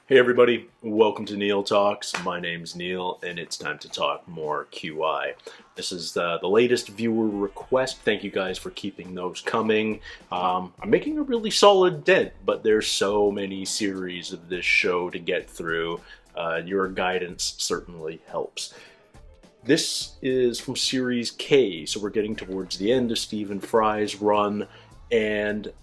Hey everybody, welcome to Neil Talks. My name's Neil, and it's time to talk more QI. This is the latest viewer request. Thank you guys for keeping those coming. I'm making a really solid dent, but there's so many series of this show to get through. Your guidance certainly helps. This is from Series K, so we're getting towards the end of Stephen Fry's run, and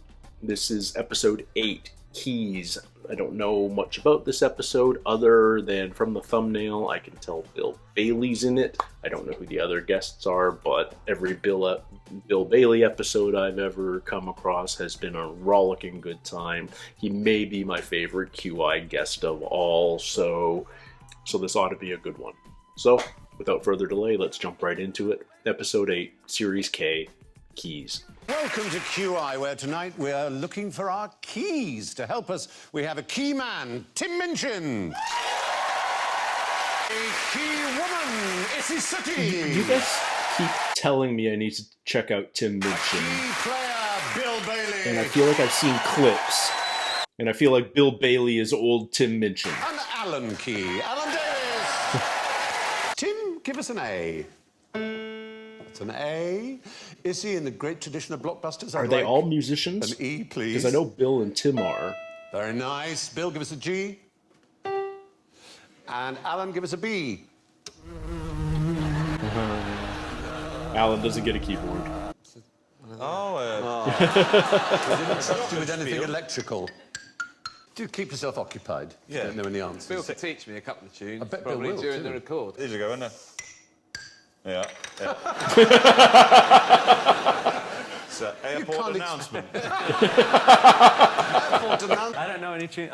this is episode 8, Keys. I don't know much about this episode other than from the thumbnail I can tell Bill Bailey's in it. I don't know who the other guests are, but every Bill Bailey episode I've ever come across has been a rollicking good time. He may be my favorite QI guest of all, so this ought to be a good one. So, without further delay, let's jump right into it. Episode 8, Series K, Keys. Welcome to QI, where tonight we are looking for our keys. To help us, we have a key man, Tim Minchin. A key woman, Isy Suttie. You guys keep telling me I need to check out Tim Minchin. Key player, Bill Bailey. And I feel like I've seen clips. And I feel like Bill Bailey is old Tim Minchin. And Alan Key, Alan Davies. Tim, give us an A. It's an A. Isy, in the great tradition of blockbusters, Are they all musicians? An E, please. Because I know Bill and Tim are. Very nice. Bill, give us a G. And Alan, give us a B. Alan doesn't get a keyboard. It's not to do with anything electrical. Do keep yourself occupied. Yeah. You don't know any answers. Bill could teach me a couple of tunes. I bet Bill probably will, during too. the record. These are going there. Yeah. It's an airport can't announcement. I don't know any tune.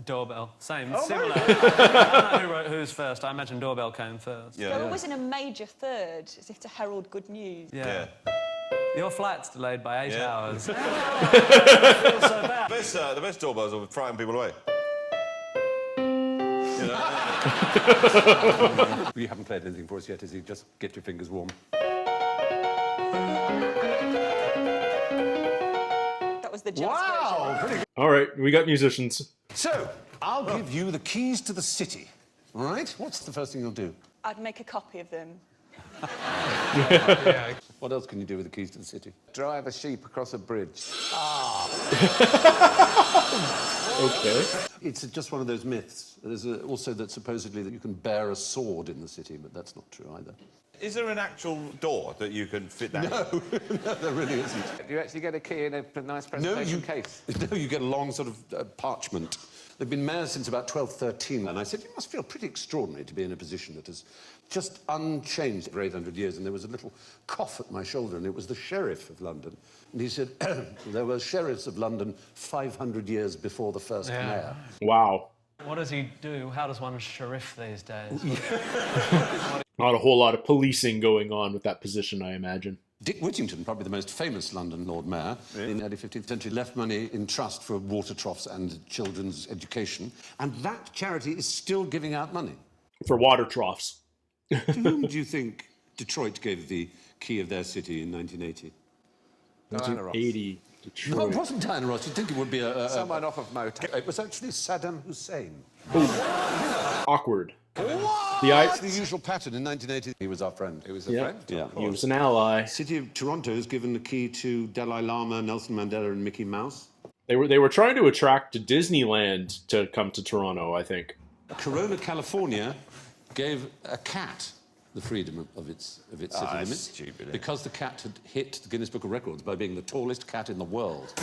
Doorbell, same, similar. I don't know who wrote who's first. I imagine Doorbell came first. Yeah. They're always in a major third, as if to herald good news. Yeah. Your flight's delayed by 8 Yeah. hours. I feel so bad. The best doorbells will frighten people away. You haven't played anything for us yet, Isy. Just get your fingers warm. That was the jazz version. Pretty good. All right, we got musicians. So, I'll give you the keys to the city. All right? What's the first thing you'll do? I'd make a copy of them. What else can you do with the keys to the city? Drive a sheep across a bridge. Okay. It's just one of those myths. There's also that supposedly that you can bear a sword in the city, but that's not true either. Is there an actual door that you can fit that in? No, there really isn't. Do you actually get a key in a nice No, presentation case? No, you get a long sort of parchment. They've been mayors since about 1213, and I said, you must feel pretty extraordinary to be in a position that is just unchanged for 800 years. And there was a little cough at my shoulder, and it was the sheriff of London. And he said, there were sheriffs of London 500 years before the first mayor. Wow. What does he do? How does one sheriff these days? Not a whole lot of policing going on with that position, I imagine. Dick Whittington, probably the most famous London Lord Mayor in the early 15th century, left money in trust for water troughs and children's education, and that charity is still giving out money. For water troughs. To whom do you think Detroit gave the key of their city in 1980? 1980, No, Detroit. it wasn't Diana Ross. You'd think it would be Someone off of Motown. It was actually Saddam Hussein. Awkward. What? The The usual pattern. In 1980, he was our friend. He was a Yeah. friend. Yeah. He was an ally. City of Toronto has given the key to Dalai Lama, Nelson Mandela, and Mickey Mouse. They were trying to attract Disneyland to come to Toronto, I think. Corona, California, gave a cat the freedom of its city limits stupid, because the cat had hit the Guinness Book of Records by being the tallest cat in the world.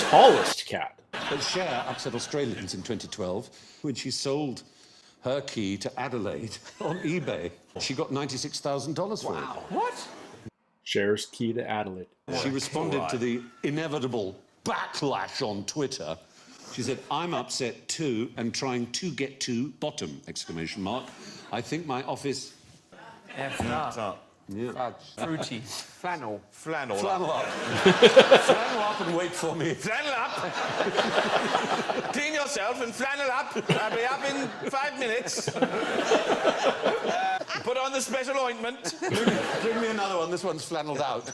Tallest cat. But Cher upset Australians in 2012 when she sold her key to Adelaide on eBay. She got $96,000 for it. What? Cher's key to Adelaide. She responded to the inevitable backlash on Twitter. She said, I'm upset too and trying to get to bottom, exclamation mark. I think my office... Effed up. Yeah. Fudge. Fruity. Flannel. Flannel. Flannel up. Flannel up and wait for me. Flannel up. Clean yourself and flannel up. I'll be up in 5 minutes. Put on the special ointment. Bring me another one. This one's flannelled out.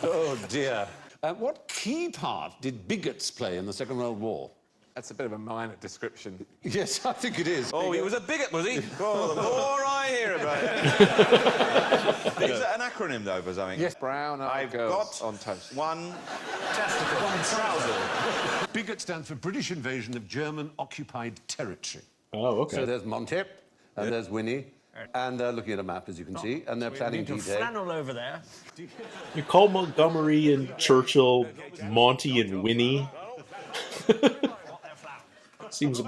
Oh, dear. What key part did bigots play in the Second World War? That's a bit of a minor description. Yes, I think it is. Oh, he was a bigot, was he? Oh, the more I hear about it. Is that an acronym, though, for something? Yes. Brown-eyed I've girls got on toast. one trouser. Bigot stands for British Invasion of German-occupied territory. Oh, okay. So there's Monty, and there's Winnie, and they're looking at a map, as you can see, and they're planning D-Day. Flannel over there. You call Montgomery and Churchill Monty and Winnie? Seems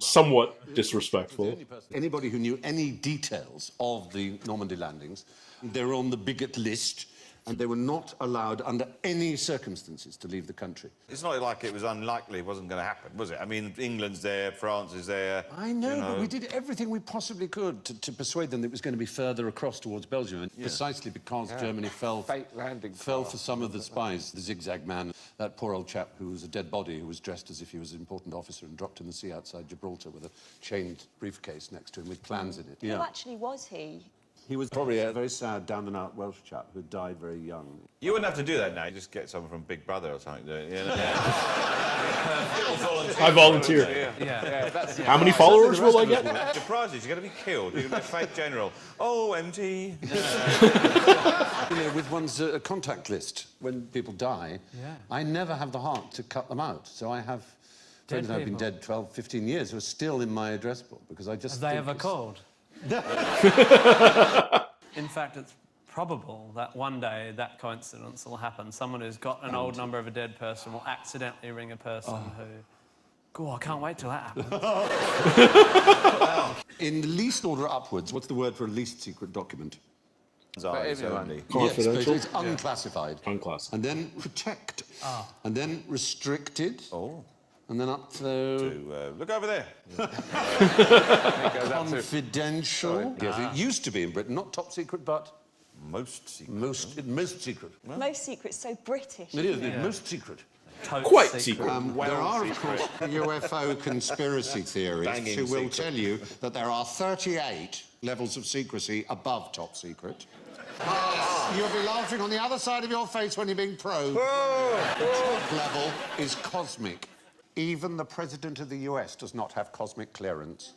somewhat disrespectful. Anybody who knew any details of the Normandy landings, they were on the bigot list, and they were not allowed under any circumstances to leave the country. It's not like it was unlikely it wasn't going to happen, was it? I mean, England's there, France is there. I know, but we did everything we possibly could to persuade them that it was going to be further across towards Belgium, and precisely because Germany fell for some of the spies. The zigzag man, that poor old chap who was a dead body, who was dressed as if he was an important officer and dropped in the sea outside Gibraltar with a chained briefcase next to him with plans in it. Who actually was he? He was probably a very sad, down-and-out Welsh chap who died very young. You wouldn't have to do that now. You just get someone from Big Brother or something. You know? I volunteer. Yeah. How many followers will I get? The prize is you're going to be killed. You're going to be a fake general. Oh, MT. You know, with one's contact list, when people die, I never have the heart to cut them out. So I have friends who have been dead 12, 15 years who are still in my address book because I just Have they ever called? In fact, it's probable that one day that coincidence will happen. Someone who's got an old number of a dead person will accidentally ring a person who... God, I can't wait till that happens. In the least order upwards, what's the word for a least secret document? Only. Confidential? Yes, it's unclassified. Unclassified. And then protect. And then restricted. Oh. And then up to... look over there. Confidential. Yes, it used to be in Britain, not top secret, but... Most secret. Most secret. Most secret's so British. It is, most secret. Quite secret. There are, of course, UFO conspiracy theorists who will tell you that there are 38 levels of secrecy above top secret. You'll be laughing on the other side of your face when you're being probed. Top level is cosmic. Even the President of the US does not have cosmic clearance.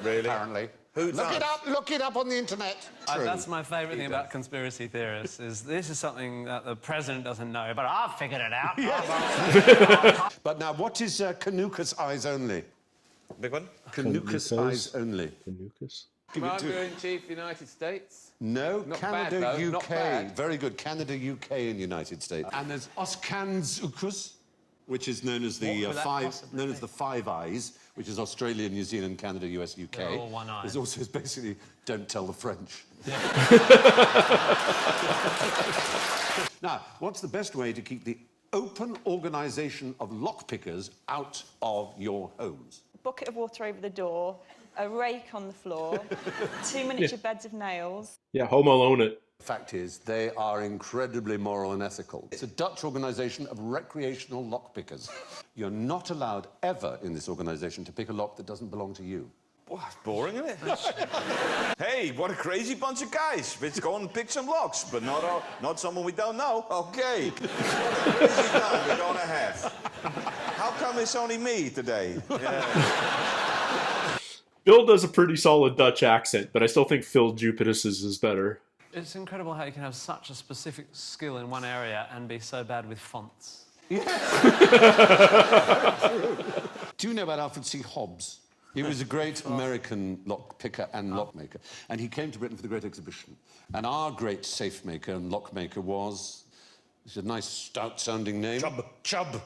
Really? Apparently. Who does? Look it up on the internet. True. That's my favourite thing about conspiracy theorists, is this is something that the president doesn't know, but I've figured it out. But now, what is Canucus eyes only? Big one? Canucus eyes only. Canucus? Commander-in-Chief, United States. No, Not Canada, bad, though. UK. Not bad. Very good. Canada, UK, and United States. And there's Oscanzucus, which is known as the Five Eyes, which is Australia, New Zealand, Canada, US, UK. They're all one eye. There's also basically don't tell the French. Now, what's the best way to keep the open organisation of lockpickers out of your homes? Bucket of water over the door, a rake on the floor, 2 miniature beds of nails. Yeah, Home Alone it. The fact is, they are incredibly moral and ethical. It's a Dutch organisation of recreational lockpickers. You're not allowed ever in this organisation to pick a lock that doesn't belong to you. Well, that's boring, isn't it? Hey, what a crazy bunch of guys. Let's go and pick some locks, but not someone we don't know. Okay. What a crazy time we're going to have. How come it's only me today? Yeah. Bill does a pretty solid Dutch accent, but I still think Phil Jupitus's is better. It's incredible how you can have such a specific skill in one area and be so bad with fonts. Do you know about Alfred C. Hobbs? He was a great American lockpicker and lockmaker, and he came to Britain for the Great Exhibition. And our great safe maker and lockmaker was... It's a nice, stout-sounding name. Chubb.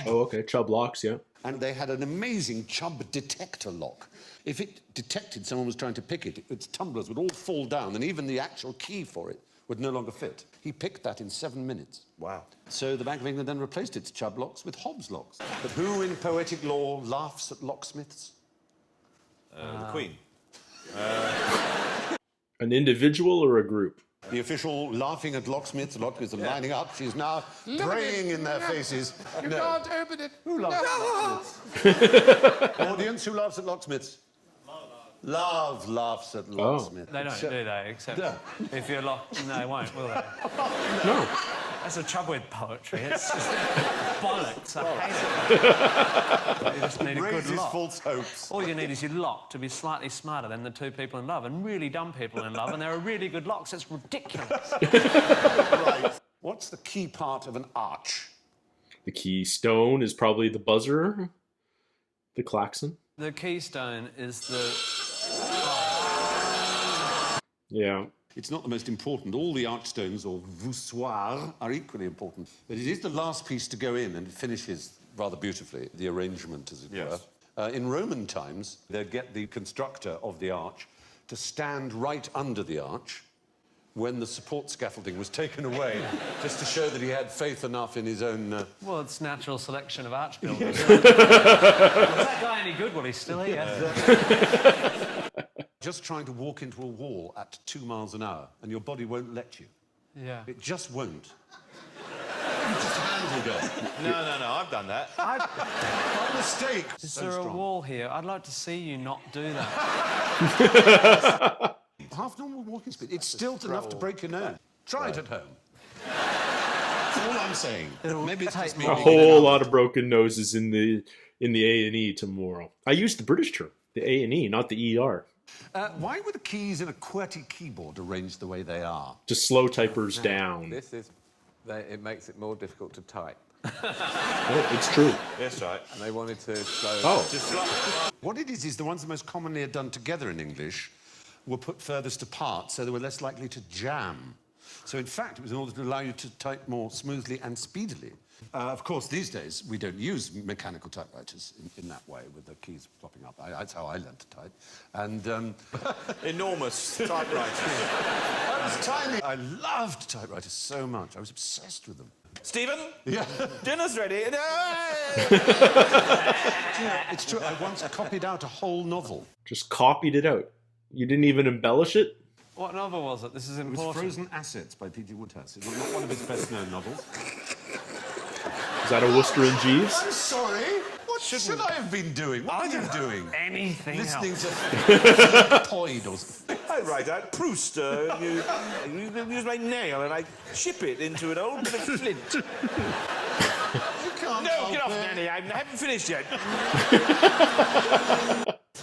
Oh, okay. Chubb locks, yeah. And they had an amazing Chubb detector lock. If it detected someone was trying to pick it, its tumblers would all fall down, and even the actual key for it would no longer fit. He picked that in 7 minutes. Wow. So the Bank of England then replaced its Chubb locks with Hobbs locks. But who in poetic lore laughs at locksmiths? The Queen. An individual or a group? The official laughing at locksmiths are lining up. She's now praying in their faces. You can't open it. Who laughs at locksmiths? Audience, who laughs at locksmiths? Love laughs at locksmiths. They don't, do they? Except No. if you're locked, no, they won't, will they? No. That's the trouble with poetry. It's just bollocks. I hate it. You just need a good Raises lock. false hopes. All you need is your lock to be slightly smarter than the two people in love, and really dumb people in love, and there are really good locks. It's ridiculous. Right. What's the key part of an arch? The keystone is probably the buzzer, the klaxon. The keystone is the... Yeah. It's not the most important. All the archstones, or voussoirs, are equally important. But it is the last piece to go in, and it finishes rather beautifully, the arrangement, as it were. In Roman times, they'd get the constructor of the arch to stand right under the arch when the support scaffolding was taken away, just to show that he had faith enough in his own... Well, it's natural selection of arch builders. Was that guy any good? Well, he's still here. Just trying to walk into a wall at 2 miles an hour, and your body won't let you. Yeah. It just won't. You just handled it. No, I've done that. By mistake. Is So there a strong. wall here? I'd like to see you not do that. Half normal walking speed. It's still enough to break your nose. Try it at home. That's all I'm saying. Maybe it's just me. A whole lot of broken noses in the A&E tomorrow. I used the British term, the A&E, not the ER. Why were the keys in a QWERTY keyboard arranged the way they are? To slow typers down. This is... it makes it more difficult to type. Oh, it's true. That's right. And they wanted to slow... Oh, What it is the ones that most commonly are done together in English were put furthest apart, so they were less likely to jam. So, in fact, it was in order to allow you to type more smoothly and speedily. Of course, these days, we don't use mechanical typewriters in that way, with the keys popping up. That's how I learned to type. And... Enormous typewriters. I was tiny. I loved typewriters so much. I was obsessed with them. Stephen? Yeah. Dinner's ready. It's true. I once copied out a whole novel. just copied it out. You didn't even embellish it? What novel was it? This is It was important. Frozen Assets by P.G. Wodehouse. It was not one of his best-known novels. Is that a Worcester and Jeeves? I'm sorry. What should I have been doing? What were you doing? Anything Listening else. to Toyd or something. I write out Proust. You use my nail and I chip it into an old bit of flint. You can't No, help get off, it. Nanny. I haven't finished yet.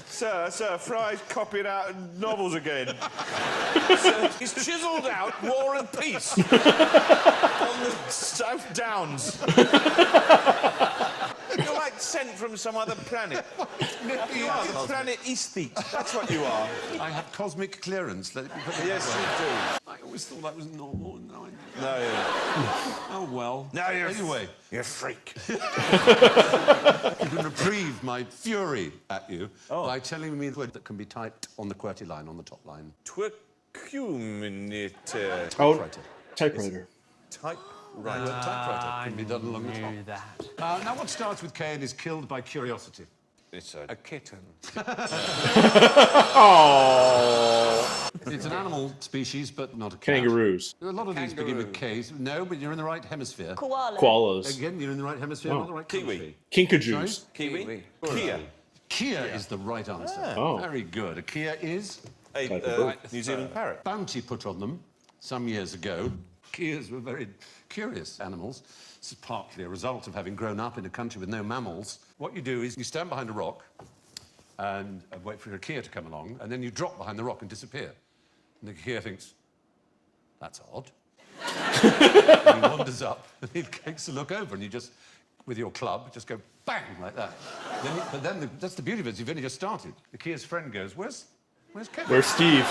Sir, Fry's copying out novels again. Sir, he's chiselled out War and Peace on the South Downs. You're like sent from some other planet. You are the planet Aesthete. That's what you are. I had cosmic clearance. Let me put it Yes, that way. you I always thought that was normal. No, do. No, you're... oh, well. No, you're... Anyway, You're a freak. you can reprieve my fury at you by telling me the word that can be typed on the QWERTY line, on the top line. Twercuminator. Oh, Typewriter. typewriter. Typewriter. Typewriter can be done along the top. Knew that. Now, what starts with K and is killed by curiosity? It's A kitten. Oh, It's an animal species, but not a cat. kangaroos, A lot of these begin with Ks. No, but you're in the right hemisphere. Koala. koalas, Again, you're in the right hemisphere, not the right country. kinkajoos. Kiwi. Kiwi. Kia. Kia is the right answer. Oh. Very good. A Kia is A Type of bird. New Zealand parrot. bounty put on them some years ago. Kias were very curious animals. This is partly a result of having grown up in a country with no mammals. What you do is you stand behind a rock and wait for a Kia to come along, and then you drop behind the rock and disappear. And the Kia thinks, that's odd. And he wanders up and he takes a look over, and you just, with your club, just go bang like that. But then that's the beauty of it, is you've only just started. The Kia's friend goes, where's Kevin? Where's Steve?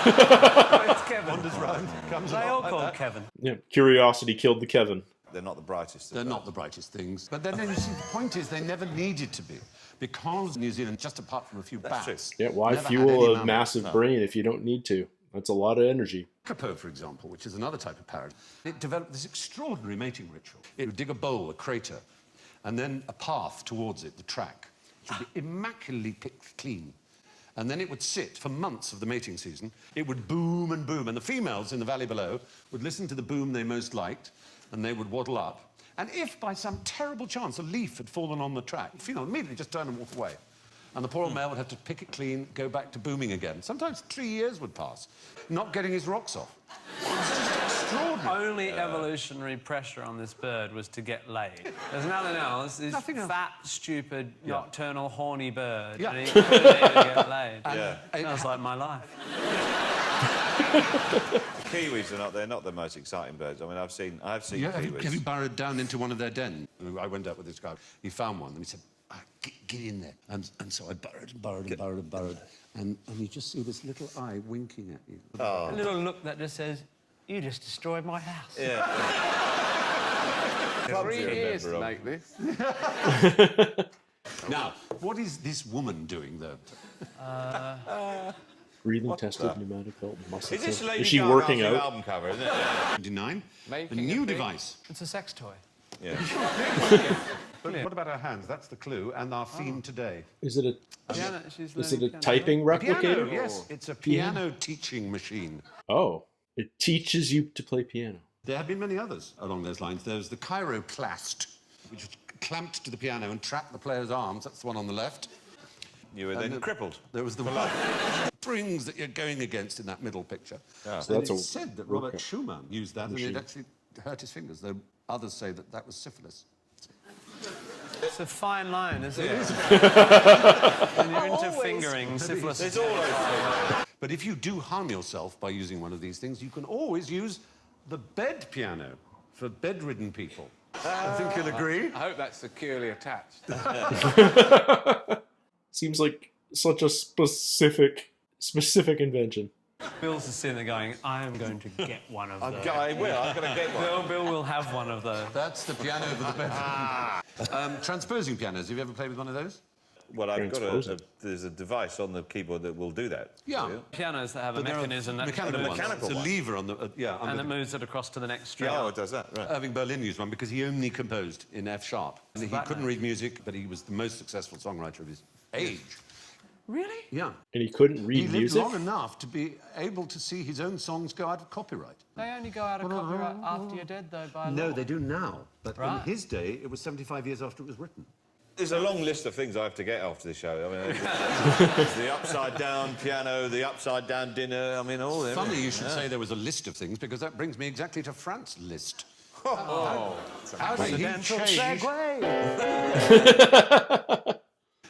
It's Kevin. Wanders round, comes They all along like called that. Kevin. Yeah, curiosity killed the Kevin. They're not the brightest. They're not the brightest things. But then you see, the point is they never needed to be. Because New Zealand, just apart from a few That's bats... true. Yeah, why never had any fuel a mammals. massive No. brain if you don't need to? That's a lot of energy. Kakapo, for example, which is another type of parrot, it developed this extraordinary mating ritual. It would dig a bowl, a crater, and then a path towards it, the track, which would be immaculately picked clean. And then it would sit for months of the mating season. It would boom and boom, and the females in the valley below would listen to the boom they most liked, and they would waddle up. And if by some terrible chance a leaf had fallen on the track, the female would immediately just turn and walk away. And the poor old man would have to pick it clean, go back to booming again. Sometimes 3 years would pass, not getting his rocks off. It's just extraordinary. Only evolutionary pressure on this bird was to get laid. There's nothing else. This Nothing else. fat, stupid, nocturnal, horny bird. Yeah. And he couldn't even get laid. Yeah. Sounds like my life. Kiwis are not, they're not the most exciting birds. I mean, I've seen Yeah, kiwis. have you burrowed down into one of their dens? I went out with this guy. He found one and he said, get in there. And so I burrowed and burrowed and burrowed and burrowed. And you just see this little eye winking at you. A little look that just says, you just destroyed my house. Yeah. 3 years to make this. Now, what is this woman doing there? Breathing tested pneumatic belt muscle. Is this Lady Is she Gaga working new out? album cover, isn't it? 29. Making A a new thing. device. It's a sex toy. Yeah. But what about our hands? That's the clue, and our theme today. Is it a Piano, she's is it learning a piano. typing replicator? Piano, yes. It's a piano teaching machine. Oh, it teaches you to play piano. There have been many others along those lines. There's the chiroclast, which was clamped to the piano and trapped the player's arms. That's the one on the left. You were then crippled. There was the springs that you're going against in that middle picture. Yeah. So And that's it's a said that Robert workout Schumann used that machine. and it actually hurt his fingers, though others say that that was syphilis. It's a fine line, isn't it? When you're into Always. fingering, syphilis. It's all over. But if you do harm yourself by using one of these things, you can always use the bed piano for bedridden people. I think you'll agree. I hope that's securely attached. Seems like such a specific invention. Bill's just sitting there going, I am going to get one of those. I will. I'm going to get one. Bill will have one of those. That's the piano for the bedroom. Transposing pianos. Have you ever played with one of those? Well, I've got Transposing. there's a device on the keyboard that will do that. Yeah. Pianos that have a There are mechanism that mechanical ones. mechanical It's a one. lever on the and it moves it across to the next string. Oh, it does that, right. Irving Berlin used one because he only composed in F sharp. He that couldn't now? read music, but he was the most successful songwriter of his age. Really? Yeah. And he couldn't He read lived music? long enough to be able to see his own songs go out of copyright. They only go out of copyright after you're dead, though, by No, law. they do now. But in Right. his day, it was 75 years after it was written. There's a long list of things I have to get after the show. I mean, there's the upside down piano, the upside down dinner. I mean, all. Funny you should say there was a list of things because that brings me exactly to France's list. Oh. How did he Accidental change? segue.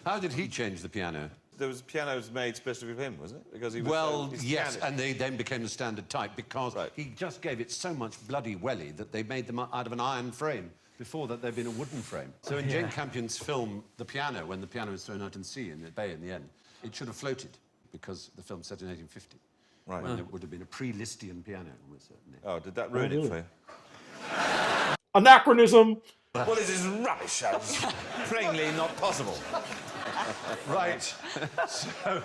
How did he change the piano? There was pianos made specially for him, wasn't it? Because he was Well, he's yes, piano- and they then became the standard type because Right. he just gave it so much bloody welly that they made them out of an iron frame. Before that, they'd been a wooden frame. So in Jane Campion's film, The Piano, when the piano was thrown out in sea in the bay in the end, it should have floated because the film's set in 1850. Right. When it would have been a pre-Lisztian piano, almost certainly. Oh, did that ruin it for you? Anachronism! What is this rubbish? It's plainly not possible. Right. So,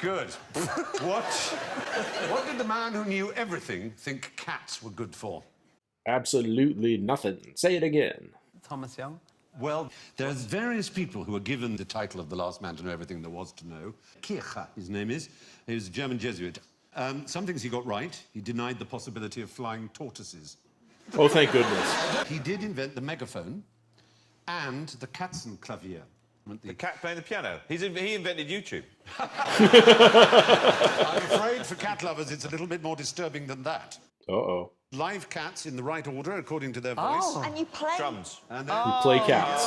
good. What did the man who knew everything think cats were good for? Absolutely nothing. Say it again. Thomas Young. Well, there's various people who are given the title of the last man to know everything there was to know. Kircher, his name is. He was a German Jesuit. Some things he got right. He denied the possibility of flying tortoises. Oh, thank goodness. He did invent the megaphone and the Katzenklavier. The cat playing the piano. He invented YouTube. I'm afraid for cat lovers, it's a little bit more disturbing than that. Uh-oh. Live cats in the right order, according to their voice. And you play. Drums. And then We play cats.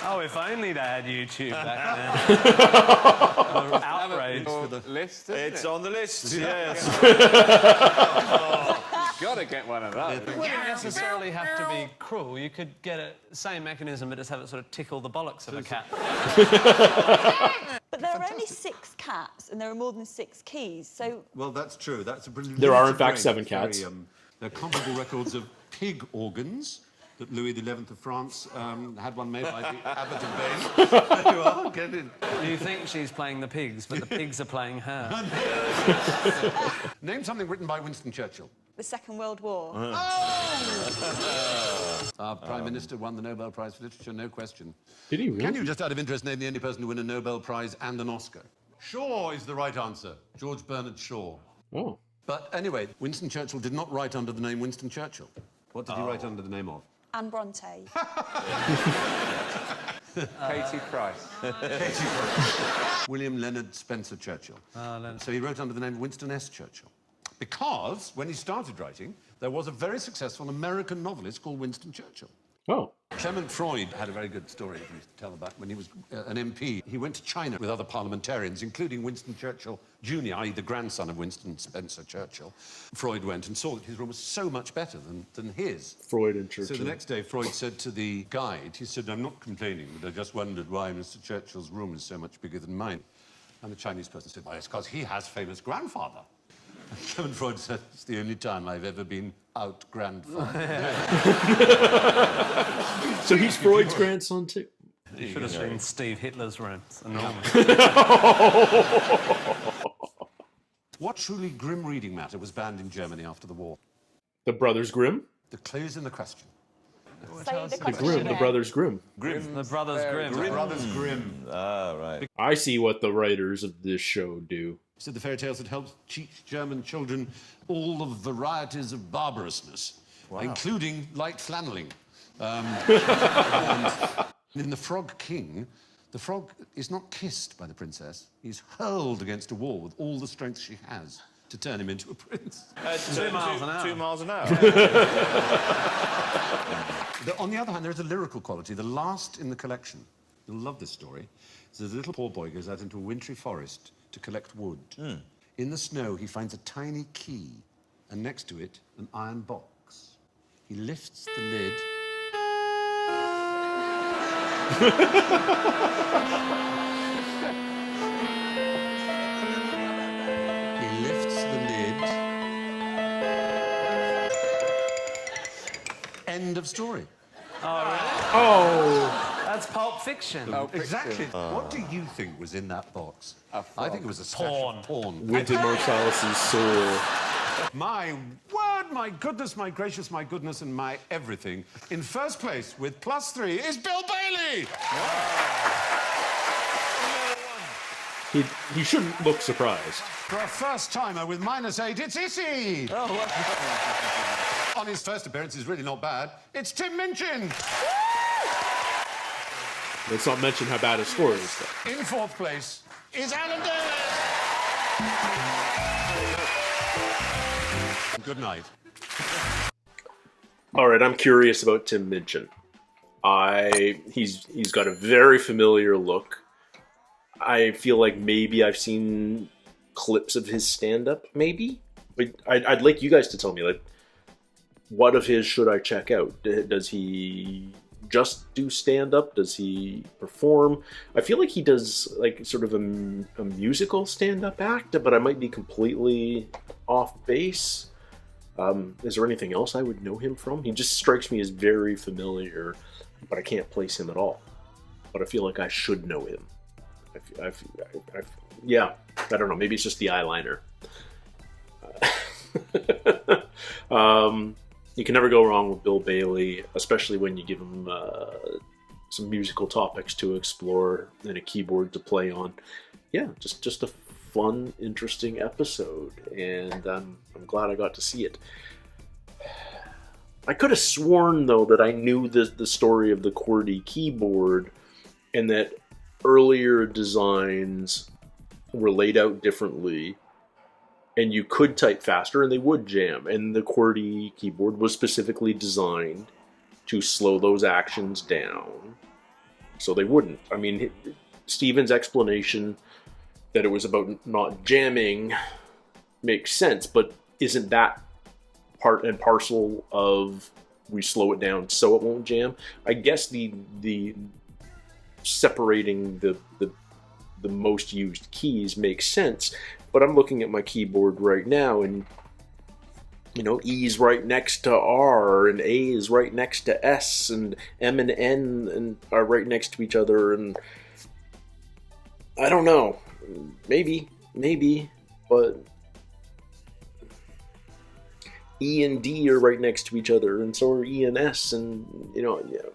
Oh, if only they had YouTube back then. Outrage. Your list, isn't It's it? on the list, yes. Got to get one of those. It wouldn't necessarily have to be cruel. You could get a same mechanism, but just have it sort of tickle the bollocks of a cat. But there are only 6 cats, and there are more than 6 keys. So well, that's true. That's a brilliant. There are, in fact, brain. 7 It's cats. there are comparable records of pig organs that Louis XI of France had one made by the Abbot of Bain. There you are, get it. You think she's playing the pigs, but the pigs are playing her. Name something written by Winston Churchill. the Second World War. Our Prime Minister won the Nobel Prize for Literature, no question. Did he really? Can you, just out of interest, name the only person to win a Nobel Prize and an Oscar? Shaw is the right answer. George Bernard Shaw. Oh. But anyway, Winston Churchill did not write under the name Winston Churchill. What did he write under the name of? Anne Bronte. Katie Price. William Leonard Spencer Churchill. So he wrote under the name of Winston S. Churchill. Because when he started writing, there was a very successful American novelist called Winston Churchill. Oh. Clement Freud had a very good story he used to tell about when he was an MP. He went to China with other parliamentarians, including Winston Churchill Jr., i.e. the grandson of Winston Spencer Churchill. Freud went and saw that his room was so much better than his. Freud and Churchill. So the next day, Freud said to the guide, he said, "I'm not complaining, but I just wondered why Mr. Churchill's room is so much bigger than mine." And the Chinese person said, "Well, it's because he has famous grandfather." And Clement Freud said, "It's the only time I've ever been out-grandfathered." So he's Freud's grandson too. You should have seen Steve Hitler's room. It's enormous. What truly grim reading matter was banned in Germany after the war? The Brothers Grimm? The clue's in the question. Say the The question Grimm, again. the Brothers Grimm. The Brothers Grimm. Brothers Grimm. Ah, right. I see what the writers of this show do. Said the fairy tales had helped teach German children all the varieties of barbarousness, including light flanneling. And in The Frog King, the frog is not kissed by the princess. He's hurled against a wall with all the strength she has to turn him into a prince. 2 miles an hour. 2 miles an hour. On the other hand, there is a lyrical quality, the last in the collection. You'll love this story. So the little poor boy goes out into a wintry forest to collect wood. In the snow, he finds a tiny key, and next to it, an iron box. He lifts the lid. He lifts the lid. End of story. Oh! That's Pulp Fiction. Exactly. What do you think was in that box? I think it was a stash Porn. of porn. Wynton Marsalis's soul. My word, my goodness, my gracious, my goodness, and my everything. In first place, with +3, is Bill Bailey! He shouldn't look surprised. For a first-timer with -8, it's Isy! On his first appearance, he's really not bad. It's Tim Minchin! Let's not mention how bad his score is, though. In fourth place is Alan Davies! Good night. All right, I'm curious about Tim Minchin. He's got a very familiar look. I feel like maybe I've seen clips of his stand-up, maybe? But I'd like you guys to tell me, like, what of his should I check out? Does he just do stand-up? Does he perform? I feel like he does, like, sort of a musical stand-up act, but I might be completely off base. Is there anything else I would know him from? He just strikes me as very familiar, but I can't place him at all. But I feel like I should know him. Yeah, I don't know. Maybe it's just the eyeliner. You can never go wrong with Bill Bailey, especially when you give him some musical topics to explore and a keyboard to play on. Yeah, just a fun, interesting episode, and I'm glad I got to see it. I could have sworn, though, that I knew the story of the QWERTY keyboard, and that earlier designs were laid out differently, and you could type faster and they would jam, and the QWERTY keyboard was specifically designed to slow those actions down so they wouldn't. I mean, Stephen's explanation that it was about not jamming makes sense, but isn't that part and parcel of we slow it down so it won't jam? I guess the separating the most used keys makes sense, but I'm looking at my keyboard right now, and you know, E is right next to R, and A is right next to S, and M and N are right next to each other, and I don't know, maybe, but E and D are right next to each other, and so are E and S, and you know, yeah.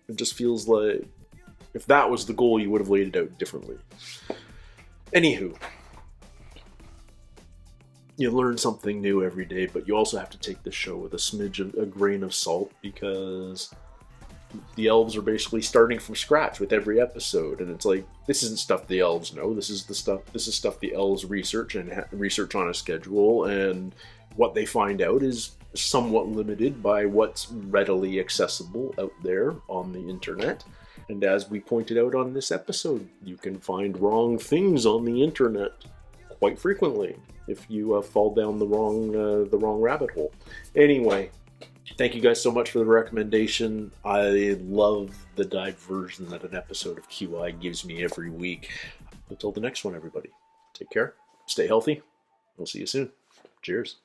It just feels like if that was the goal, you would have laid it out differently. Anywho, you learn something new every day, but you also have to take this show with a grain of salt, because the elves are basically starting from scratch with every episode, and it's like, this isn't stuff the elves know. This is stuff the elves research and research on a schedule, and what they find out is somewhat limited by what's readily accessible out there on the internet. And as we pointed out on this episode, you can find wrong things on the internet quite frequently if you fall down the wrong rabbit hole. Anyway, thank you guys so much for the recommendation. I love the diversion that an episode of QI gives me every week. Until the next one, everybody, take care, stay healthy. We'll see you soon. Cheers.